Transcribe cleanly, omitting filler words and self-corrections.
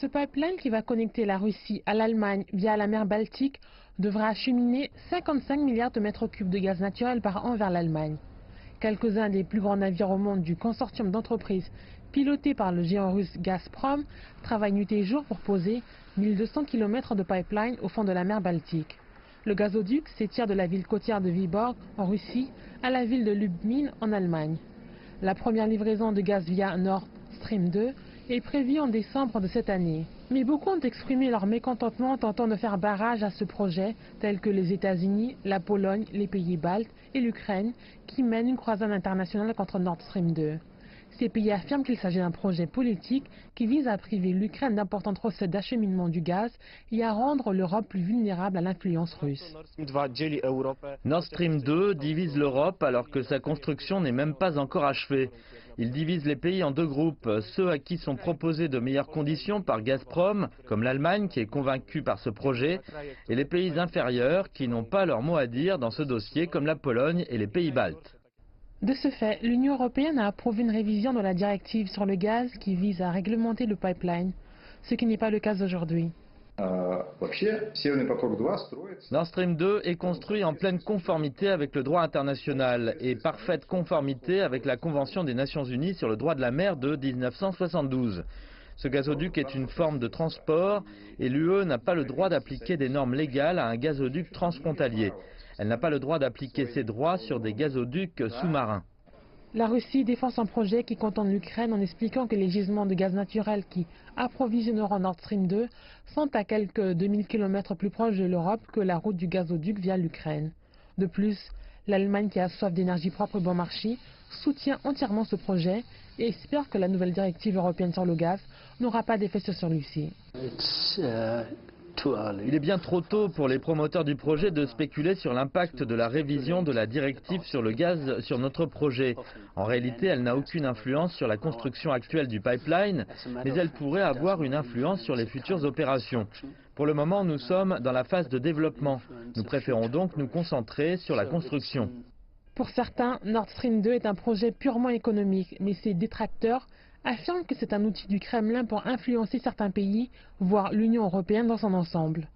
Ce pipeline qui va connecter la Russie à l'Allemagne via la mer Baltique devra acheminer 55 milliards de mètres cubes de gaz naturel par an vers l'Allemagne. Quelques-uns des plus grands navires au monde du consortium d'entreprises piloté par le géant russe Gazprom travaillent nuit et jour pour poser 1200 km de pipeline au fond de la mer Baltique. Le gazoduc s'étire de la ville côtière de Vyborg en Russie à la ville de Lubmin en Allemagne. La première livraison de gaz via Nord Stream 2 est prévue en décembre de cette année. Mais beaucoup ont exprimé leur mécontentement en tentant de faire barrage à ce projet, tels que les États-Unis, la Pologne, les pays baltes et l'Ukraine, qui mènent une croisade internationale contre Nord Stream 2. Ces pays affirment qu'il s'agit d'un projet politique qui vise à priver l'Ukraine d'importantes recettes d'acheminement du gaz et à rendre l'Europe plus vulnérable à l'influence russe. Nord Stream 2 divise l'Europe alors que sa construction n'est même pas encore achevée. Il divise les pays en deux groupes, ceux à qui sont proposées de meilleures conditions par Gazprom, comme l'Allemagne qui est convaincue par ce projet, et les pays inférieurs qui n'ont pas leur mot à dire dans ce dossier, comme la Pologne et les pays baltes. De ce fait, l'Union européenne a approuvé une révision de la directive sur le gaz qui vise à réglementer le pipeline, ce qui n'est pas le cas aujourd'hui. Nord Stream 2 est construit en pleine conformité avec le droit international et parfaite conformité avec la Convention des Nations Unies sur le droit de la mer de 1972. Ce gazoduc est une forme de transport et l'UE n'a pas le droit d'appliquer des normes légales à un gazoduc transfrontalier. Elle n'a pas le droit d'appliquer ses droits sur des gazoducs sous-marins. La Russie défend son projet qui contourne l'Ukraine en expliquant que les gisements de gaz naturel qui approvisionneront Nord Stream 2 sont à quelques 2000 km plus proches de l'Europe que la route du gazoduc via l'Ukraine. De plus, l'Allemagne qui a soif d'énergie propre et bon marché soutient entièrement ce projet et espère que la nouvelle directive européenne sur le gaz n'aura pas d'effet sur celui-ci. Il est bien trop tôt pour les promoteurs du projet de spéculer sur l'impact de la révision de la directive sur le gaz sur notre projet. En réalité, elle n'a aucune influence sur la construction actuelle du pipeline, mais elle pourrait avoir une influence sur les futures opérations. Pour le moment, nous sommes dans la phase de développement. Nous préférons donc nous concentrer sur la construction. Pour certains, Nord Stream 2 est un projet purement économique, mais ses détracteurs affirment que c'est un outil du Kremlin pour influencer certains pays, voire l'Union européenne dans son ensemble.